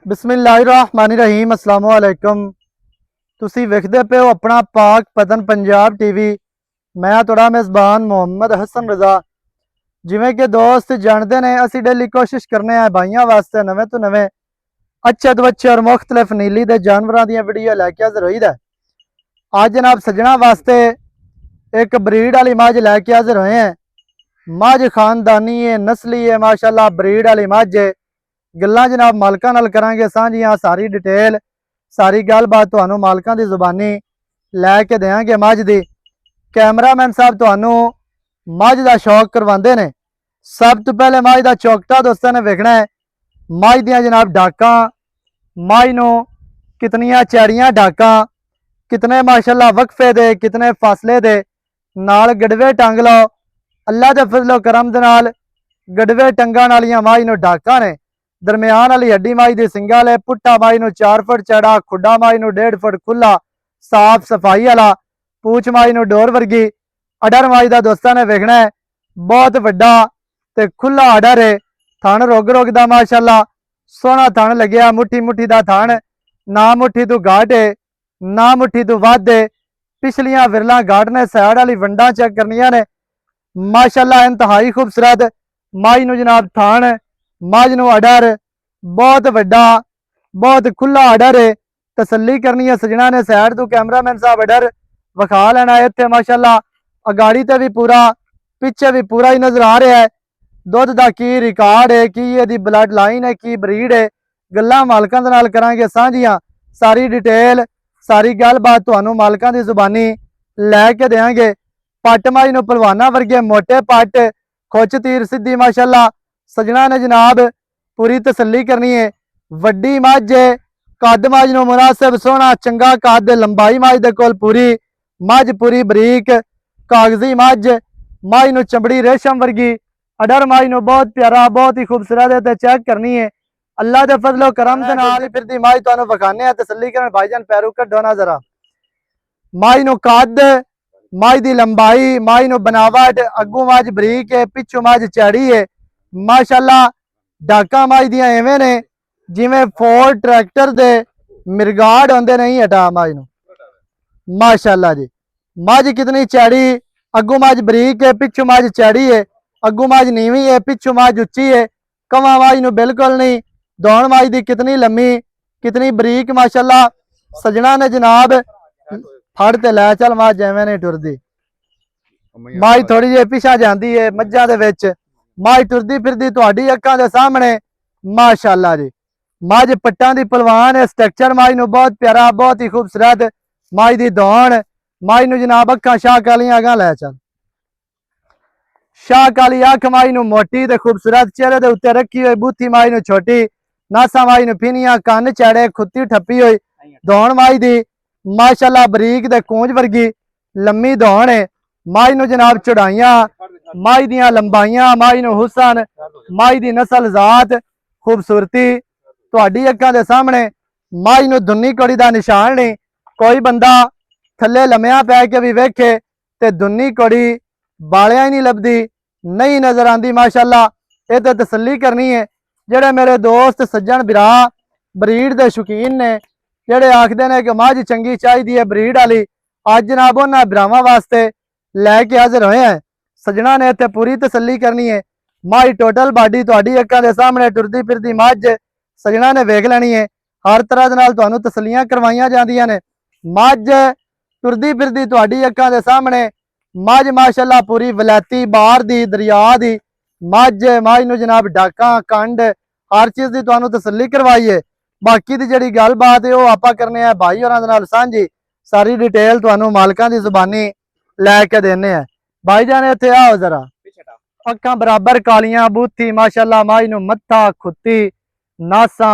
बिस्मिल्लाहिर्रहमानिर्रहीम अस्सलामु अलैकुम। तुसी वेखदे पे हो अपना पाक पतन पंजाब टीवी। मैं तुहाड़ा मेज़बान मोहम्मद हसन रज़ा। जिवें कि दोस्त जानते ने असी डेली कोशिश करने हैं भाइयों वास्ते नवें तो नवें अच्छे तो अच्छे और मुख्तलिफ नीली दे जानवरों दी वीडियो लैके हाज़र होई दा। आज जनाब सज्जणा वास्ते एक ब्रीड वाली मझ लैके हाज़र होए हैं। मझ खानदानी है, नस्ली है, माशाल्लाह ब्रीड वाली मझ है। गल्लां जनाब मालकां नाल करांगे सांझियां, सारी डिटेल सारी गलबात तुहानू मालकां दी जुबानी लैके देंगे मझ दी। कैमरामैन साहब तुहानू मझ दा शौक करवांदे ने। सब तो पहले मझ दा चौकटा दोस्तों ने वेखना है। मझ दियां जनाब डाकां, मझ नू कितनियां चैड़ियां डाकां, कितने माशाल्लाह वक्फे दे, कितने फासले दे नाल गड़वे टंग लो। अल्लाह दे फजलो करम दे नाल गड़वे टंगण वालियां मझ नू डाकां ने। दरम्यान वाली हड्डी मझ दी सिंगा ले, पुट्टा मझ नू 4 फुट चौड़ा, खुडा मझ नू 1.5 फुट खुला, साफ सफाई वाला, पूछ मझ नू डोर वर्गी। अडर मझ दा दोस्तां ने वेखना है बहुत वड्डा ते खुला अडर है। थण रोग रोग दा माशाल्लाह सोहना थण लग्या, मुट्ठी मुट्ठी दा थण, ना मुट्ठी तू घाट है ना मुट्ठी तू वध है। पिछलियां विरलां घाट ने, सैड वाली वंडा चेक करनियां ने माशाल्लाह इंतहाई खूबसूरत मझ नू जनाब थण, मझ नू अडर बहुत वड्डा बहुत खुला अडर है। तसल्ली करनी है सजना ने सैड तो कैमरामैन साहब अडर विखा लेना है। इत्थे माशाल्लाह अगाड़ी ते भी पूरा, पिछे भी पूरा ही नजर आ रहा है। दुध का की रिकॉर्ड है, की ये ब्लड लाइन है, की ब्रीड है, गल्लां मालकां दे नाल करांगे सांझियां, सारी डिटेल सारी गलबात तुहानू मालकां दी जुबानी लैके देंगे। पट मझ नू पलवाना वर्गे मोटे पट, खुच तीर सीधी माशाल्लाह सजना ने जनाब पूरी तसल्ली करनी है। वड्डी मझ है, कद मझ नू मुनासिब सोहना चंगा कद, लंबाई मझ दे कोल पूरी, मझ पूरी बरीक कागजी मझ नू चमड़ी रेशम वर्गी, अडर मझ नू बहुत प्यारा बहुत ही खूबसूरत है। चेक करनी है अल्लाह दे फजलो करम दे नाल फिरदी मझ तुहानू विखाने हैं। तसल्ली करन भाईजान पैरू कड्डो ना जरा। मझ नू कद, मझ दी लंबाई, मझ नू बनावट, अगू मझ बरीक है, पिछू मझ चैड़ी है माशाल्लाह। डाका मझ दियां एवें ने जिवें फोर्ड ट्रैक्टर दे मिरगाड होंदे नहीं हटा मझ नू माशाल्लाह जी। मझ कितनी चैड़ी, अगू मझ बरीक है, पिछू मझ चैड़ी है, अगू मझ नीवी है, पिछू मझ उच्ची है, कवा मझ नू बिल्कुल नहीं। दौड़ मझ दी कितनी लम्मी, कितनी बरीक माशाल्लाह सजना ने जनाब फड़ ते लै चल मझ एवें नहीं टुरदी। मझ थोड़ी जी पिछा जाती है मझां दे विच, मझ टुरदी फिरदी तुहाडी अक्खां दे सामने माशाल्लाह जी। मझ पट्टां दी पलवान है, स्ट्रक्चर मझ नू बहुत प्यारा बहुत ही खूबसूरत। मझ दी दौड़, मझ नू जनाब अक्खां शाह कालियां अगां लै चल। शाह काली अख मझ नू मोटी ते खूबसूरत, चेहरे दे उत्ते रखी हुई बूथी मझ नू छोटी, नासा मझ नू फिनियां, कन्न चैड़े, खुत्ती ठप्पी हुई। दौड़ मझ दी माशाल्लाह बरीक ते कूंज वर्गी लम्मी दौड़ है। मझ नू जनाब चढ़ाइयां, मझ दियां लंबाइयां, मझ नू हुसन, मझ दी नस्ल जात खूबसूरती तुहाडी अक्खां दे सामने। मझ नू दुन्नी कौड़ी दा निशान नहीं, कोई बंदा थल्ले लम्या पै के भी वेखे ते दुन्नी कौड़ी बालियां ही नहीं लभदी, नहीं नजर आती माशाल्लाह। ये तो तसल्ली करनी है जेड़े मेरे दोस्त सज्जन बिरा ब्रीड दे शौकीन ने, जेड़े आखदे ने कि मझ चंगी चाहिदी है ब्रीड वाली, अज जनाब उन्हां बिरावां वास्ते लैके हाजिर होए हैं। सज्जणा ने इत्थे पूरी तसल्ली करनी है। मझ टोटल बाडी तुहाडी अक्खां दे सामने टुरदी फिरदी मझ सज्जणा ने वेख लैनी है। हर तरह दे नाल तुहानू तसल्लियां करवाइयां जांदियां ने। मझ टुरदी फिरदी तुहाडी अक्खां दे सामने मझ माशाल्लाह पूरी वलैती बाहर दी दरिया दी मझ नू जनाब डाकां कंड हर चीज़ की तुहानू तसल्ली करवाई है। बाकी दी जिहड़ी गलबात है वह आपां करने हैं भाई होरां दे नाल सांझी, सारी डिटेल तुहानू मालकां दी जुबानी लैके देने हैं। भाई जान इत्थे आओ जरा। अक्खां बराबर कालियां, बूथी माशाल्लाह मझ नू मत्था खुत्ती नासा,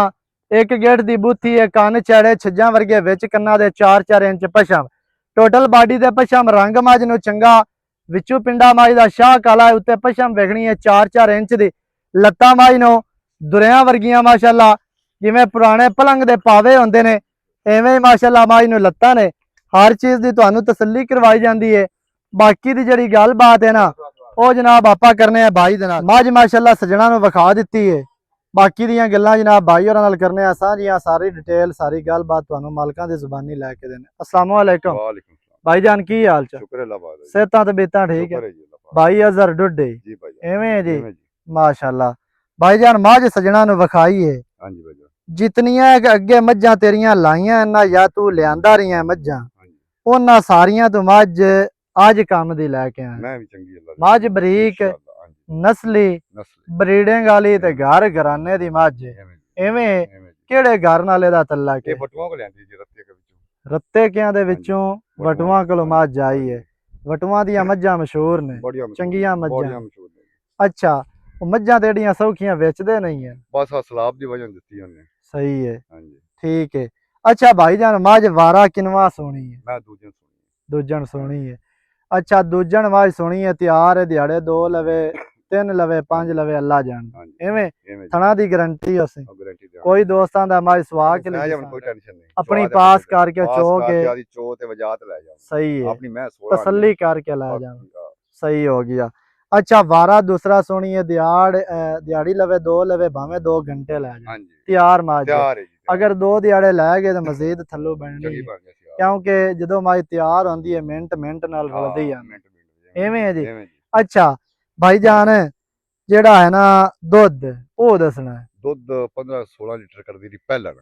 एक गेट दी बूथी है, कन्न चैड़े छज्जां वर्गे विच कन्ना दे 4-4 इंच पशम, टोटल बाडी दे पशम रंग मझ नू चंगा, विचू पिंडा मझ दा शाह काला है, उत्ते पशम वेखनी है 4-4 इंच दी। लत्तां मझ नू दुरियां वर्गियां माशाल्लाह जिवें पुराने पलंग दे पावे होंदे ने एवें माशाल्लाह मझ नू लत्तां ने। हर चीज़ की तुहानू तसल्ली करवाई जाती है। बाकी दी जिहड़ी गलबात है ना वो जनाब आपा करने हैं भाई दे नाल। मझ माशाल्लाह सज्जणा नू विखा दित्ती है। ਬਾਕੀ ਦੀਆਂ ਗੱਲਾਂ ਜਨਾਬ ਭਾਈ ਹੋਰਾਂ ਨਾਲ ਕਰਨੇ ਆ ਸਾਂਝੀਆਂ, ਸਾਰੀ ਡਿਟੇਲ ਸਾਰੀ ਗੱਲਬਾਤ ਤੁਹਾਨੂੰ ਮਾਲਕਾਂ ਦੀ ਜ਼ੁਬਾਨੀ ਲੈ ਕੇ ਦੇਣੇ। अस्सलाम वालेकुम वालेकुम सलाम। भाईजान की हाल चाल? शुक्र है अल्लाह पाक दा जी। सेहतां ते बेतां ठीक है? शुक्र है जी अल्लाह पाक भाई अजहर डुड्डे दा। जी भाई एवें है जी एवें जी। माशाल्लाह। भाईजान मझ सजना नु विखाई है हाँ जी भाई जान। जितनियां अगे मज्जां तेरियां लाइयां ना या तू लियांदा रहियां मज्जां हाँ जी ਉਹਨਾਂ ਸਾਰੀਆਂ ਤੋਂ ਮੱਝ ਅੱਜ ਕੰਮ ਦੀ ਲੈ ਕੇ ਆਇਆ। मैं भी चंगी अल्लाह दी। ਮੱਝ ਬਰੀਕ इंशाअल्लाह, हाँ जी ਨਸਲੀ नस्ल ਬਰੀਡਿੰਗ ਵਾਲੀ ਤੇ ਘਰ ਘਰਾਨੇ ਦੀ ਮੱਝ एवें जी ਐਵੇਂ एवें जी। ਕਿਹੜੇ ਘਰ ਨਾਲੇ ਦਾ ਤੱਲਾ ये ਕੇ बटुआ को लेंदी जी रत्ते के विचों। ਰੱਤੇ ਕਿਆਂ ਦੇ ਵਿੱਚੋਂ ਵਟੂਆਂ ਕੋਲੋਂ ਮੱਝ ਆਈ हाँ ਹੈ। जी। ਵਟੂਆਂ ਦੀਆਂ ਮੱਝਾਂ ਮਸ਼ਹੂਰ ਨੇ बढ़िया मशहूर चंगियां है, मज्जां। बढ़िया मशहूर है। ਅੱਛਾ ਉਹ ਮੱਝਾਂ ਤੇ ਜਿਹੜੀਆਂ ਸੌਖੀਆਂ ਵੇਚਦੇ ਨਹੀਂ ਹੈ बस आ सलाब दी वजह दित्ती उन्हें। ਸਹੀ ਹੈ हाँ जी ਠੀਕ ਹੈ। ਅੱਛਾ ਭਾਈਜਾਨ ਮੱਝ ਵਾਰਾ ਕਿਨਵਾ ਸੋਹਣੀ ਹੈ? मैं दूजे सुनी। ਦੂਜਣ ਸੋਹਣੀ ਹੈ। ਅੱਛਾ ਦੂਜਣ ਮੱਝ ਸੋਹਣੀ ਹੈ ਤਿਆਰ ਹੈ ਦਿਹਾੜੇ 2 ਲਵੇ 3 ਲਵੇ 5 ਲਵੇ ਅੱਲਾ ਜਾਣ हाँ जी ਐਵੇਂ एवें जी। ਥਣਾ ਦੀ ਗਰੰਟੀ ਉਸੇ और गारंटी दे। ਕੋਈ ਦੋਸਤਾਂ ਦਾ ਮੱਝ ਸਵਾ ਕੇ मैं ਲੈ जब कोई टेंशन नहीं। अपनी चौआ दे पास बंदे दे। करके पास चो के- करके आदि चो ते वजात ले जाओ। ਸਹੀ ਹੈ अपनी मैं 16 ਤਸੱਲੀ ਕਰਕੇ ਲੈ ਜਾਵਾਂ हाँ ਸਹੀ ਹੋ ਗਿਆ। ਅੱਛਾ ਵਾਰਾ ਦੂਸਰਾ ਸੋਹਣੀ ਹੈ ਦਿਹਾੜੀ ਲਵੇ 2 ਲਵੇ ਭਾਵੇਂ 2 ਘੰਟੇ ਲੈ ਜਾ जी ਤਿਆਰ ਮੱਝ ਹੈ। तैयार है जी तैयार। ਅਗਰ 2 ਦਿਹਾੜੇ ਲੈ ਗਏ ਤਾਂ ਮਜ਼ੀਦ ਥੱਲੋਂ ਬਣਨੀ चंगी ਹੈ बन गई सी। ਕਿਉਂਕਿ ਜਦੋਂ ਮੱਝ ਤਿਆਰ ਹੁੰਦੀ ਹੈ ਮਿੰਟ ਮਿੰਟ ਨਾਲ ਰਲਦੀ ਆ। मिनट एवें है जी। एवें जी। ਅੱਛਾ ਭਾਈਜਾਨ ਜਿਹੜਾ ਹੈ ਨਾ ਦੁੱਧ ਉਹ ਦੱਸਣਾ ਹੈ। ਦੁੱਧ 15-16 ਲੀਟਰ ਕਰਦੀ ਰਹੀ ਪਹਿਲਾਂ।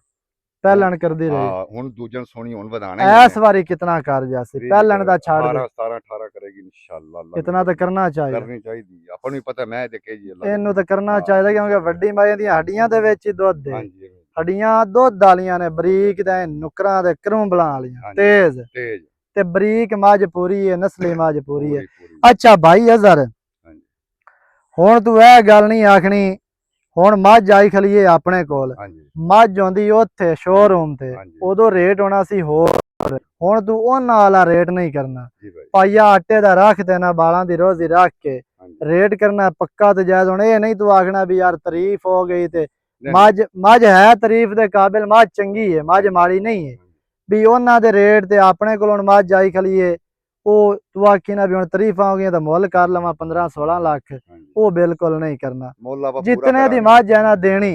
ਪਹਿਲਣ ਕਰਦੀ ਰਹੀ ਹਾਂ ਹੁਣ ਦੂਜਣ ਸੋਹਣੀ ਹੁਣ ਵਧਾਣਾ ਹੀ ਇਸ ਵਾਰੀ ਕਿਤਨਾ ਕਰ ਜਾਸੀ ਪਹਿਲਣ ਦਾ ਛੱਡ ਦੇ 17-18 ਕਰੇਗੀ ਇਨਸ਼ਾਅੱਲਾ। ਅੱਲਾ ਇਤਨਾ ਤਾਂ ਕਰਨਾ ਚਾਹੀਦਾ ਕਰਨੀ ਚਾਹੀਦੀ ਆਪਾਂ ਨੂੰ ਵੀ ਪਤਾ ਮੈਂ ਦੇਖੇ ਜੀ ਅੱਲਾ ਇਹਨੂੰ ਤਾਂ ਕਰਨਾ ਚਾਹੀਦਾ ਕਿਉਂਕਿ ਵੱਡੀ ਮਾਈ ਦੀਆਂ ਹੱਡੀਆਂ ਦੇ ਵਿੱਚ ਹੀ ਦੁੱਧ ਹੈ। ਹਾਂਜੀ ਐਵੇਂ ਹੱਡੀਆਂ ਦੁੱਧ ਵਾਲੀਆਂ ਨੇ ਬਰੀਕ ਤੇ ਨੁਕਰਾਂ ਦੇ ਕਰੂੰਬਲਾਂ ਵਾਲੀਆਂ ਹਾਂਜੀ। ਤੇਜ਼ ਤੇਜ਼ ਤੇ ਬਰੀਕ ਮੱਝ ਪੂਰੀ ਹੈ ਨਸਲੀ ਮੱਝ ਪੂਰੀ ਹੈ। ਪੂਰੀ। ਅੱਛਾ ਭਾਈ ਅਜ਼ਹਰ ਹਾਂਜੀ ਹੁਣ ਤੂੰ ਇਹ ਗੱਲ ਨਹੀਂ ਆਖਣੀ ਹੁਣ ਮੱਝ ਆਈ ਖਲੀਏ ਆਪਣੇ ਕੋਲ ਹਾਂਜੀ ਮੱਝ ਆਉਂਦੀ ਉੱਥੇ ਸ਼ੋਰੂਮ ਤੇ ਹਾਂਜੀ। ਉਦੋਂ ਰੇਟ ਹੋਣਾ ਸੀ ਹੋਰ ਹੁਣ ਤੂੰ ਉਹਨਾਂ ਵਾਲਾ ਰੇਟ ਨਹੀਂ ਕਰਨਾ ਜੀ ਭਾਈ ਪਾਈਆ ਆਟੇ ਦਾ ਰੱਖ ਦੇਣਾ ਬਾਲਾਂ ਦੀ ਰੋਜ਼ੀ ਰੱਖ ਕੇ ਹਾਂਜੀ। ਰੇਟ ਕਰਨਾ ਪੱਕਾ ਤੇ ਜਾਇਜ਼ ਹੁਣ ਇਹ ਨਹੀਂ ਤੂੰ ਆਖਣਾ ਵੀ ਯਾਰ ਤਾਰੀਫ ਹੋ ਗਈ ਤੇ ਨਹੀਂ, ਮੱਝ ਹੈ ਤਾਰੀਫ ਦੇ ਕਾਬਿਲ ਮੱਝ ਚੰਗੀ ਹੈ ਮੱਝ ਮਾੜੀ ਨਹੀਂ ਹੈ ਵੀ ਉਹਨਾਂ ਦੇ ਰੇਟ ਤੇ ਆਪਣੇ ਕੋਲ ਹੁਣ ਮੱਝ ਆਈ ਖਲੀਏ ਉਹ ਤੂੰ ਆਖੀ ਨਾ ਵੀ ਹੁਣ ਤਾਰੀਫਾਂ ਹੋ ਗਈਆਂ ਤਾਂ ਮੁੱਲ ਕਰ ਲਵਾਂ 15-16 ਲੱਖ ਹਾਂਜੀ। ਉਹ ਬਿਲਕੁਲ ਨਹੀਂ ਕਰਨਾ ਮੁੱਲ ਆਪਾਂ ਪੂਰਾ ਜਿਤਨੇ ਦੀ ਕਰਾਂਗੇ। ਮੱਝ ਹੈ ਨਾ ਦੇਣੀ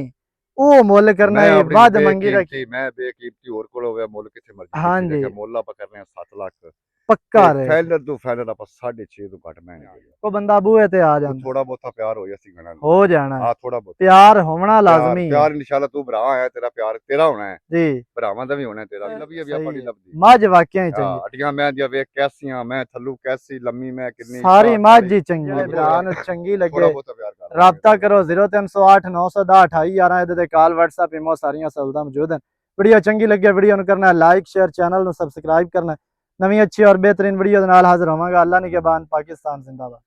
ਉਹ ਮੁੱਲ ਕਰਨਾ ਮੈਂ ਹੈ ਆਪਣੀ ਵੱਧ ਮੰਗੀ ਰੱਖੀ ਬੇਕੀਮਤੀ- ਮੈਂ ਬੇਕੀਮਤੀ ਹੋਰ ਕੋਲ ਹੋਵੇ ਮੁੱਲ ਕਿੱਥੇ ਮਰਜ਼ੀ ਹਾਂਜੀ। ਕੀਤੀ ਰੱਖੇ, ਮੁੱਲ ਆਪਾਂ ਕਰਨੇ ਆ 7 ਲੱਖ ਪੱਕਾ ਰੇਟ ਫੈਲਰ ਤੋਂ ਫੈਲਰ ਆਪਾਂ 6.5 ਤੋਂ ਘੱਟ ਮੈਂ ਨਹੀਂ ਉਹ ਬੰਦਾ ਬੂਹੇ ਤੇ ਆ ਜਾਂਦਾ ਥੋੜਾ ਬਹੁਤਾ ਪਿਆਰ ਹੋ ਜਾ ਸੀ ਗਣਾ ਹੋ ਜਾਣਾ ਆ ਥੋੜਾ ਬਹੁਤ ਪਿਆਰ ਹੋਣਾ ਲਾਜ਼ਮੀ ਹੈ ਪਿਆਰ ਇਨਸ਼ਾਅੱਲਾ ਤੂੰ ਭਰਾ ਹੈ ਤੇਰਾ ਪਿਆਰ ਤੇਰਾ ਹੋਣਾ ਹੈ ਜੀ ਭਰਾਵਾਂ ਦਾ ਵੀ ਹੋਣਾ ਹੈ ਤੇਰਾ ਲੱਭੀ ਵੀ ਆਪਾਂ ਨਹੀਂ ਲੱਭਦੀ ਮੱਝ ਵਾਕਿਆ ਹੀ ਚੰਗੀ ਹਾਂ ਅਟੀਆਂ ਮੈਂ ਦੀਆਂ ਵੇਖ ਕੈਸੀਆਂ ਮੈਂ ਥੱਲੂ ਕੈਸੀ ਲੰਮੀ ਮੈਂ ਕਿੰਨੀ ਸਾਰੀ ਮੱਝ ਹੀ ਚੰਗੀ ਹੈ ਭਰਾ ਨੂੰ ਚੰਗੀ ਥੋੜਾ ਲੱਗੇ ਬਹੁਤਾ ਪਿਆਰ ਕਰ ਰਾਬਤਾ ਕਰੋ 0308 910 2811 ਇਹਦੇ ਤੇ ਕਾਲ WhatsApp ਇਮੋ ਸਾਰੀਆਂ ਸਹੂਲਤਾਂ ਮੌਜੂਦ ਹਨ। ਵੀਡੀਓ ਚੰਗੀ ਲੱਗੇ ਵੀਡੀਓ ਨੂੰ ਕਰਨਾ ਲਾਈਕ ਸ਼ੇਅਰ ਚੈਨਲ ਨੂੰ ਸਬਸਕ੍ਰਾਈਬ ਕਰਨਾ ਨਵੀਂ ਅੱਛੀ ਔਰ ਬਿਹਤਰੀਨ ਵੀਡੀਓ ਦੇ ਨਾਲ ਹਾਜ਼ਰ ਹੋਵਾਂਗਾ। ਅੱਲਾ ਨਿਗਹਿਬਾਨ ਪਾਕਿਸਤਾਨ ਜ਼ਿੰਦਾਬਾਦ।